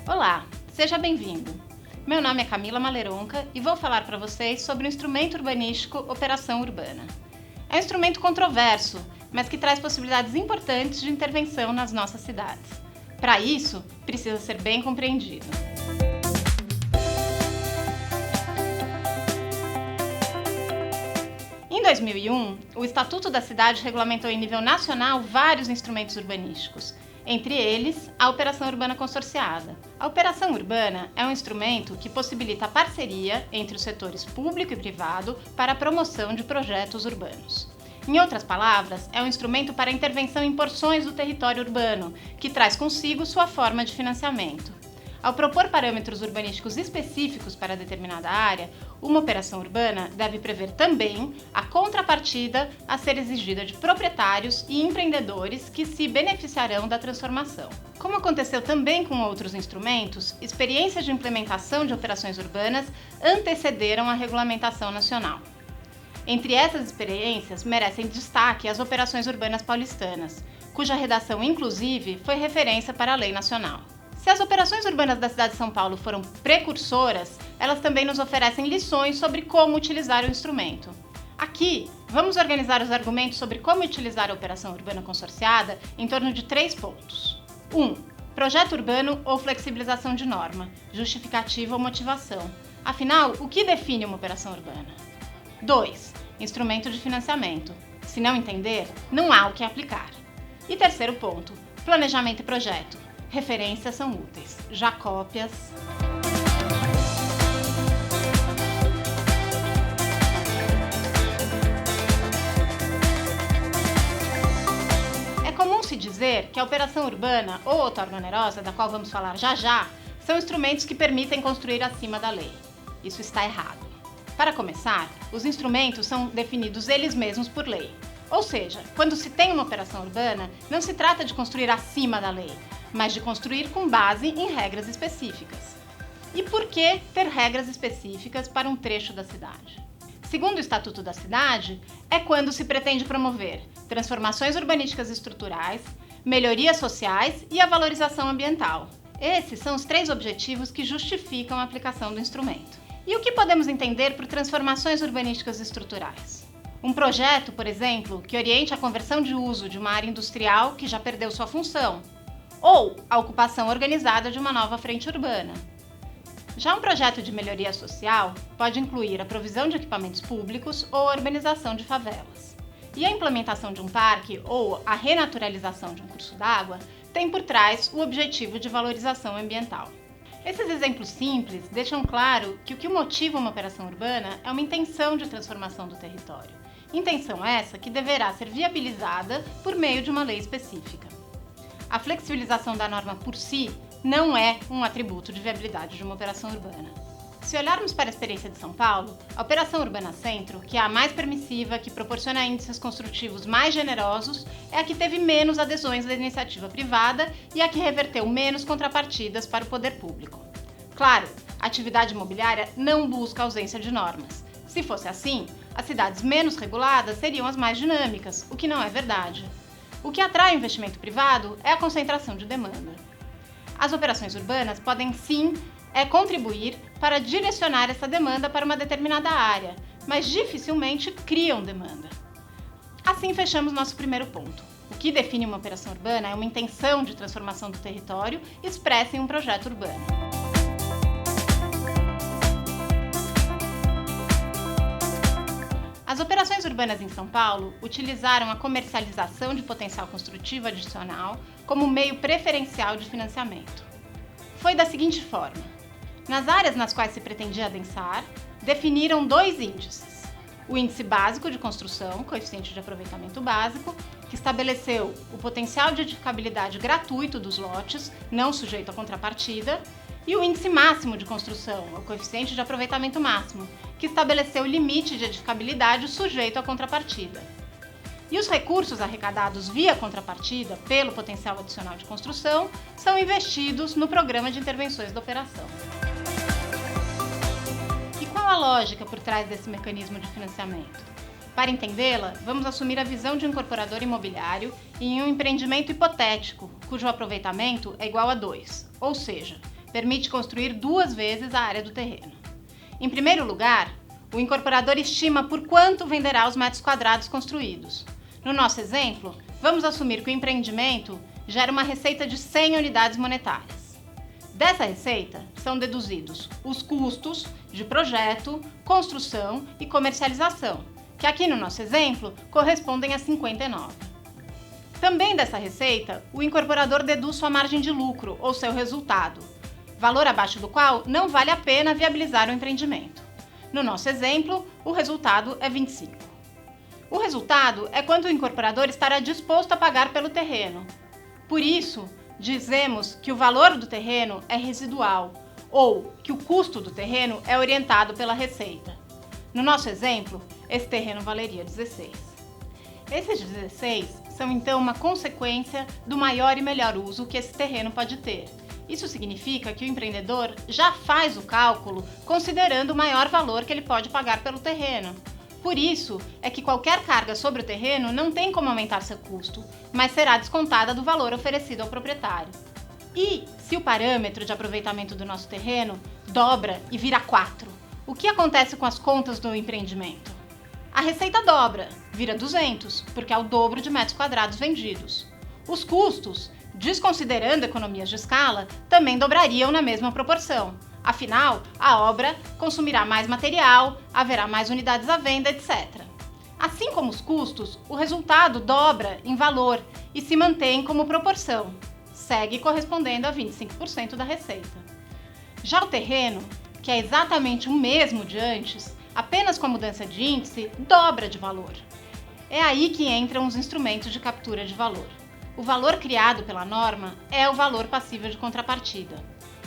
Olá, seja bem-vindo. Meu nome é Camila Maleronca e vou falar para vocês sobre o instrumento urbanístico Operação Urbana. É um instrumento controverso, mas que traz possibilidades importantes de intervenção nas nossas cidades. Para isso, precisa ser bem compreendido. Em 2001, o Estatuto da Cidade regulamentou em nível nacional vários instrumentos urbanísticos, entre eles a Operação Urbana Consorciada. A Operação Urbana é um instrumento que possibilita a parceria entre os setores público e privado para a promoção de projetos urbanos. Em outras palavras, é um instrumento para intervenção em porções do território urbano, que traz consigo sua forma de financiamento. Ao propor parâmetros urbanísticos específicos para determinada área, uma operação urbana deve prever também a contrapartida a ser exigida de proprietários e empreendedores que se beneficiarão da transformação. Como aconteceu também com outros instrumentos, experiências de implementação de operações urbanas antecederam a regulamentação nacional. Entre essas experiências, merecem destaque as operações urbanas paulistanas, cuja redação, inclusive, foi referência para a lei nacional. Se as operações urbanas da cidade de São Paulo foram precursoras, elas também nos oferecem lições sobre como utilizar o instrumento. Aqui, vamos organizar os argumentos sobre como utilizar a operação urbana consorciada em torno de 3 pontos. 1. Projeto urbano ou flexibilização de norma, justificativa ou motivação. Afinal, o que define uma operação urbana? 2. Instrumento de financiamento. Se não entender, não há o que aplicar. E terceiro ponto, planejamento e projeto. Referências são úteis, já cópias. É comum se dizer que a operação urbana ou outorga onerosa, da qual vamos falar já já, são instrumentos que permitem construir acima da lei. Isso está errado. Para começar, os instrumentos são definidos eles mesmos por lei. Ou seja, quando se tem uma operação urbana, não se trata de construir acima da lei, mas de construir com base em regras específicas. E por que ter regras específicas para um trecho da cidade? Segundo o Estatuto da Cidade, é quando se pretende promover transformações urbanísticas estruturais, melhorias sociais e a valorização ambiental. Esses são os 3 objetivos que justificam a aplicação do instrumento. E o que podemos entender por transformações urbanísticas estruturais? Um projeto, por exemplo, que oriente a conversão de uso de uma área industrial que já perdeu sua função, ou a ocupação organizada de uma nova frente urbana. Já um projeto de melhoria social pode incluir a provisão de equipamentos públicos ou a urbanização de favelas. E a implementação de um parque ou a renaturalização de um curso d'água tem por trás o objetivo de valorização ambiental. Esses exemplos simples deixam claro que o que motiva uma operação urbana é uma intenção de transformação do território. Intenção essa que deverá ser viabilizada por meio de uma lei específica. A flexibilização da norma por si não é um atributo de viabilidade de uma operação urbana. Se olharmos para a experiência de São Paulo, a Operação Urbana Centro, que é a mais permissiva, que proporciona índices construtivos mais generosos, é a que teve menos adesões da iniciativa privada e a que reverteu menos contrapartidas para o poder público. Claro, a atividade imobiliária não busca ausência de normas. Se fosse assim, as cidades menos reguladas seriam as mais dinâmicas, o que não é verdade. O que atrai o investimento privado é a concentração de demanda. As operações urbanas podem sim contribuir para direcionar essa demanda para uma determinada área, mas dificilmente criam demanda. Assim fechamos nosso primeiro ponto. O que define uma operação urbana é uma intenção de transformação do território expressa em um projeto urbano. As operações urbanas em São Paulo utilizaram a comercialização de potencial construtivo adicional como meio preferencial de financiamento. Foi da seguinte forma: nas áreas nas quais se pretendia adensar, definiram 2 índices. o Índice Básico de Construção, coeficiente de aproveitamento básico, que estabeleceu o potencial de edificabilidade gratuito dos lotes, não sujeito à contrapartida, e o Índice Máximo de Construção, o coeficiente de aproveitamento máximo, que estabeleceu o limite de edificabilidade sujeito à contrapartida. E os recursos arrecadados via contrapartida pelo potencial adicional de construção são investidos no Programa de Intervenções da Operação. E qual a lógica por trás desse mecanismo de financiamento? Para entendê-la, vamos assumir a visão de um incorporador imobiliário em um empreendimento hipotético, cujo aproveitamento é igual a 2, ou seja, permite construir 2 vezes a área do terreno. Em primeiro lugar, o incorporador estima por quanto venderá os metros quadrados construídos. No nosso exemplo, vamos assumir que o empreendimento gera uma receita de 100 unidades monetárias. Dessa receita, são deduzidos os custos de projeto, construção e comercialização, que aqui no nosso exemplo correspondem a 59. Também dessa receita, o incorporador deduz sua margem de lucro, ou seu resultado, valor abaixo do qual não vale a pena viabilizar o empreendimento. No nosso exemplo, o resultado é 25. O resultado é quanto o incorporador estará disposto a pagar pelo terreno. Por isso, dizemos que o valor do terreno é residual, ou que o custo do terreno é orientado pela receita. No nosso exemplo, esse terreno valeria 16. Esses 16 são então uma consequência do maior e melhor uso que esse terreno pode ter. Isso significa que o empreendedor já faz o cálculo considerando o maior valor que ele pode pagar pelo terreno. Por isso é que qualquer carga sobre o terreno não tem como aumentar seu custo, mas será descontada do valor oferecido ao proprietário. E se o parâmetro de aproveitamento do nosso terreno dobra e vira 4, o que acontece com as contas do empreendimento? A receita dobra, vira 200, porque é o dobro de metros quadrados vendidos. Os custos, desconsiderando economias de escala, também dobrariam na mesma proporção. Afinal, a obra consumirá mais material, haverá mais unidades à venda, etc. Assim como os custos, o resultado dobra em valor e se mantém como proporção, segue correspondendo a 25% da receita. Já o terreno, que é exatamente o mesmo de antes, apenas com a mudança de índice, dobra de valor. É aí que entram os instrumentos de captura de valor. O valor criado pela norma é o valor passível de contrapartida.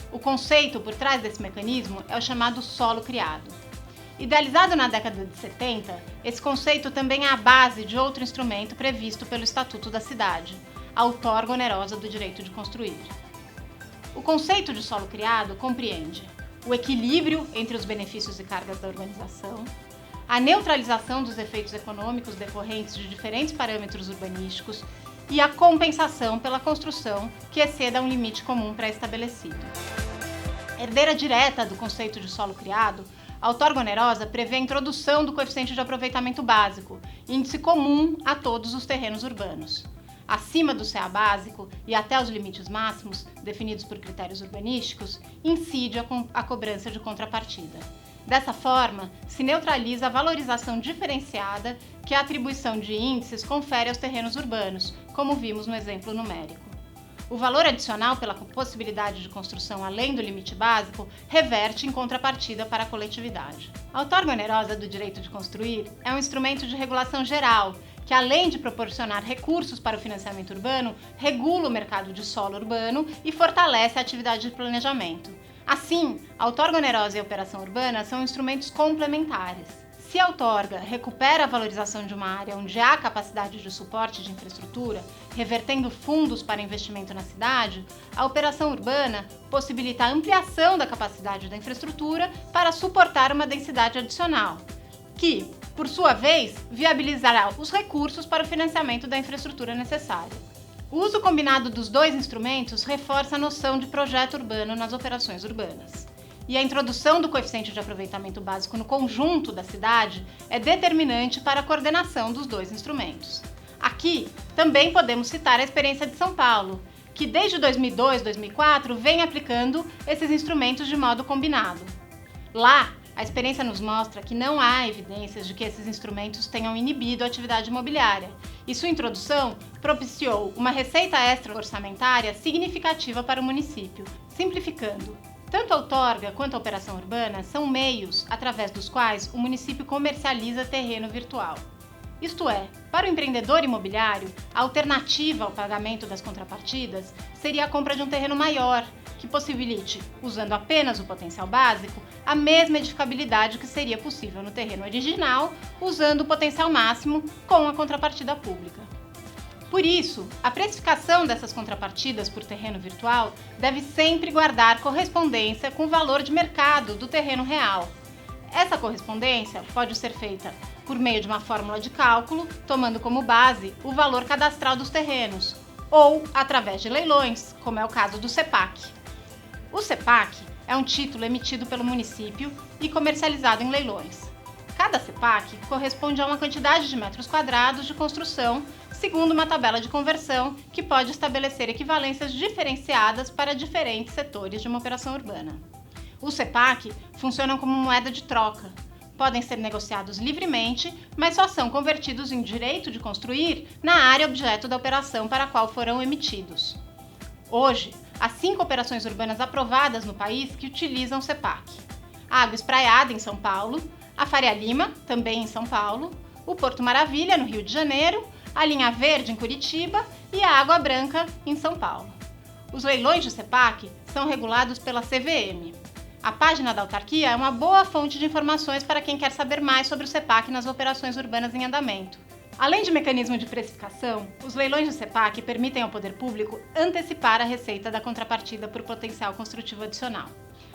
O conceito por trás desse mecanismo é o chamado solo criado. Idealizado na década de 70, esse conceito também é a base de outro instrumento previsto pelo Estatuto da Cidade, a outorga onerosa do direito de construir. O conceito de solo criado compreende o equilíbrio entre os benefícios e cargas da urbanização, a neutralização dos efeitos econômicos decorrentes de diferentes parâmetros urbanísticos e a compensação pela construção que exceda um limite comum pré-estabelecido. Herdeira direta do conceito de solo criado, a outorga onerosa prevê a introdução do coeficiente de aproveitamento básico, índice comum a todos os terrenos urbanos. Acima do CA básico e até os limites máximos, definidos por critérios urbanísticos, incide a cobrança de contrapartida. Dessa forma, se neutraliza a valorização diferenciada que a atribuição de índices confere aos terrenos urbanos, como vimos no exemplo numérico. O valor adicional pela possibilidade de construção além do limite básico reverte em contrapartida para a coletividade. A outorga onerosa do direito de construir é um instrumento de regulação geral que, além de proporcionar recursos para o financiamento urbano, regula o mercado de solo urbano e fortalece a atividade de planejamento. Assim, a outorga onerosa e a operação urbana são instrumentos complementares. Se a outorga recupera a valorização de uma área onde há capacidade de suporte de infraestrutura, revertendo fundos para investimento na cidade, a operação urbana possibilita a ampliação da capacidade da infraestrutura para suportar uma densidade adicional, que, por sua vez, viabilizará os recursos para o financiamento da infraestrutura necessária. O uso combinado dos dois instrumentos reforça a noção de projeto urbano nas operações urbanas. E a introdução do coeficiente de aproveitamento básico no conjunto da cidade é determinante para a coordenação dos dois instrumentos. Aqui, também podemos citar a experiência de São Paulo, que desde 2002-2004 vem aplicando esses instrumentos de modo combinado. Lá, a experiência nos mostra que não há evidências de que esses instrumentos tenham inibido a atividade imobiliária, e sua introdução propiciou uma receita extra-orçamentária significativa para o município. Simplificando, Tanto a outorga quanto a operação urbana são meios através dos quais o município comercializa terreno virtual. Isto é, para o empreendedor imobiliário, a alternativa ao pagamento das contrapartidas seria a compra de um terreno maior, que possibilite, usando apenas o potencial básico, a mesma edificabilidade que seria possível no terreno original, usando o potencial máximo com a contrapartida pública. Por isso, a precificação dessas contrapartidas por terreno virtual deve sempre guardar correspondência com o valor de mercado do terreno real. Essa correspondência pode ser feita por meio de uma fórmula de cálculo, tomando como base o valor cadastral dos terrenos, ou através de leilões, como é o caso do CEPAC. O CEPAC é um título emitido pelo município e comercializado em leilões. Cada CEPAC corresponde a uma quantidade de metros quadrados de construção, segundo uma tabela de conversão que pode estabelecer equivalências diferenciadas para diferentes setores de uma operação urbana. Os CEPAC funcionam como moeda de troca. Podem ser negociados livremente, mas só são convertidos em direito de construir na área objeto da operação para a qual foram emitidos. Hoje, há 5 operações urbanas aprovadas no país que utilizam o CEPAC. A Água Espraiada, em São Paulo, a Faria Lima, também em São Paulo, o Porto Maravilha, no Rio de Janeiro, a Linha Verde, em Curitiba, e a Água Branca, em São Paulo. Os leilões de CEPAC são regulados pela CVM. A página da autarquia é uma boa fonte de informações para quem quer saber mais sobre o CEPAC nas operações urbanas em andamento. Além de mecanismo de precificação, os leilões de CEPAC permitem ao poder público antecipar a receita da contrapartida por potencial construtivo adicional.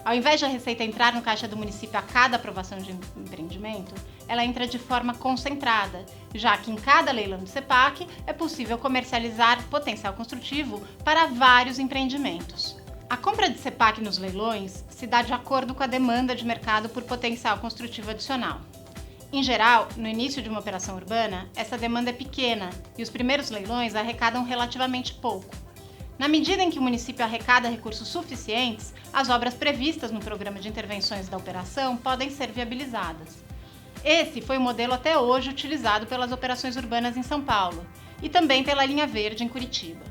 Ao invés de a receita entrar no caixa do município a cada aprovação de empreendimento, ela entra de forma concentrada, já que em cada leilão de CEPAC é possível comercializar potencial construtivo para vários empreendimentos. A compra de CEPAC nos leilões se dá de acordo com a demanda de mercado por potencial construtivo adicional. Em geral, no início de uma operação urbana, essa demanda é pequena e os primeiros leilões arrecadam relativamente pouco. Na medida em que o município arrecada recursos suficientes, as obras previstas no programa de intervenções da operação podem ser viabilizadas. Esse foi o modelo até hoje utilizado pelas operações urbanas em São Paulo e também pela Linha Verde em Curitiba.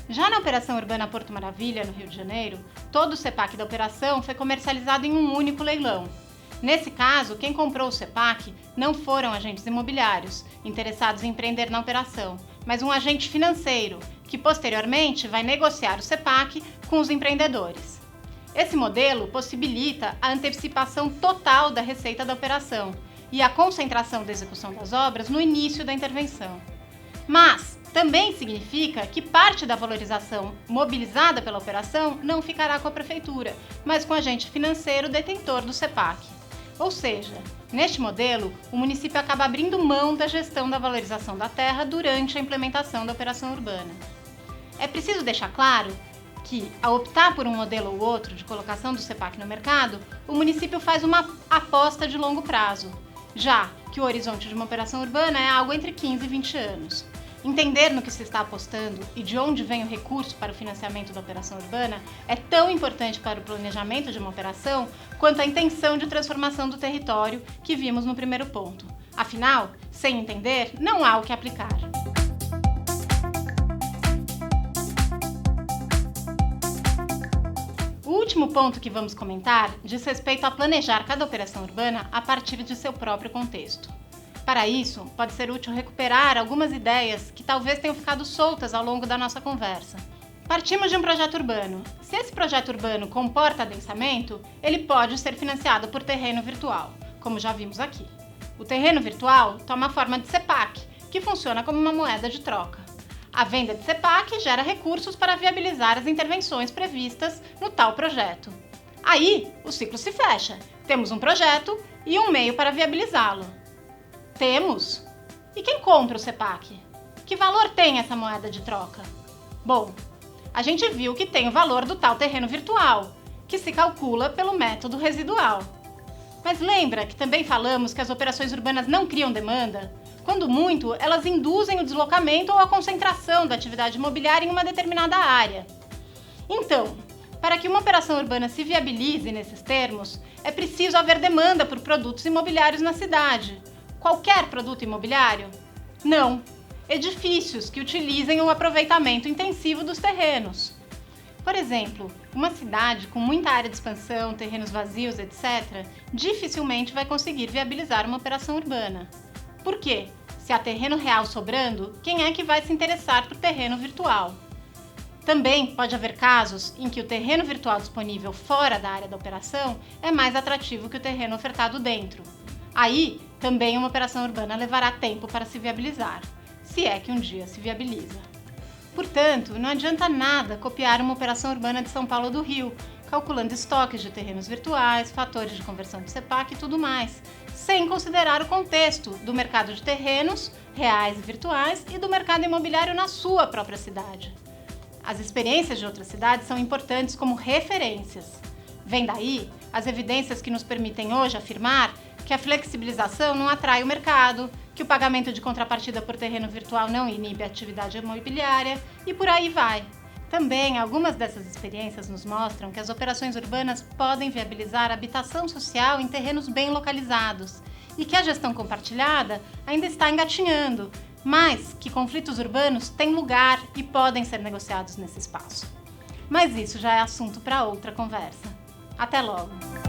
Já na Operação Urbana Porto Maravilha, no Rio de Janeiro, todo o CEPAC da operação foi comercializado em um único leilão. Nesse caso, quem comprou o CEPAC não foram agentes imobiliários interessados em empreender na operação, mas um agente financeiro, que posteriormente vai negociar o CEPAC com os empreendedores. Esse modelo possibilita a antecipação total da receita da operação e a concentração da execução das obras no início da intervenção. Mas também significa que parte da valorização mobilizada pela operação não ficará com a prefeitura, mas com o agente financeiro detentor do CEPAC. Ou seja, neste modelo, o município acaba abrindo mão da gestão da valorização da terra durante a implementação da operação urbana. É preciso deixar claro que, ao optar por um modelo ou outro de colocação do CEPAC no mercado, o município faz uma aposta de longo prazo, já que o horizonte de uma operação urbana é algo entre 15 e 20 anos. Entender no que se está apostando e de onde vem o recurso para o financiamento da operação urbana é tão importante para o planejamento de uma operação quanto a intenção de transformação do território que vimos no primeiro ponto. Afinal, sem entender, não há o que aplicar. O último ponto que vamos comentar diz respeito a planejar cada operação urbana a partir de seu próprio contexto. Para isso, pode ser útil recuperar algumas ideias que talvez tenham ficado soltas ao longo da nossa conversa. Partimos de um projeto urbano. Se esse projeto urbano comporta adensamento, ele pode ser financiado por terreno virtual, como já vimos aqui. O terreno virtual toma a forma de CEPAC, que funciona como uma moeda de troca. A venda de CEPAC gera recursos para viabilizar as intervenções previstas no tal projeto. Aí, o ciclo se fecha. Temos um projeto e um meio para viabilizá-lo. Temos. E quem compra o CEPAC? Que valor tem essa moeda de troca? Bom, a gente viu que tem o valor do tal terreno virtual, que se calcula pelo método residual. Mas lembra que também falamos que as operações urbanas não criam demanda? Quando muito, elas induzem o deslocamento ou a concentração da atividade imobiliária em uma determinada área. Então, para que uma operação urbana se viabilize nesses termos, é preciso haver demanda por produtos imobiliários na cidade. Qualquer produto imobiliário? Não. Edifícios que utilizem o aproveitamento intensivo dos terrenos. Por exemplo, uma cidade com muita área de expansão, terrenos vazios, etc., dificilmente vai conseguir viabilizar uma operação urbana. Por quê? Se há terreno real sobrando, quem é que vai se interessar por terreno virtual? Também pode haver casos em que o terreno virtual disponível fora da área da operação é mais atrativo que o terreno ofertado dentro. Aí, também uma operação urbana levará tempo para se viabilizar, se é que um dia se viabiliza. Portanto, não adianta nada copiar uma operação urbana de São Paulo ou do Rio, calculando estoques de terrenos virtuais, fatores de conversão de CEPAC e tudo mais, sem considerar o contexto do mercado de terrenos reais e virtuais e do mercado imobiliário na sua própria cidade. As experiências de outras cidades são importantes como referências. Vem daí as evidências que nos permitem hoje afirmar que a flexibilização não atrai o mercado, que o pagamento de contrapartida por terreno virtual não inibe a atividade imobiliária e por aí vai. Também, algumas dessas experiências nos mostram que as operações urbanas podem viabilizar a habitação social em terrenos bem localizados e que a gestão compartilhada ainda está engatinhando, mas que conflitos urbanos têm lugar e podem ser negociados nesse espaço. Mas isso já é assunto para outra conversa. Até logo!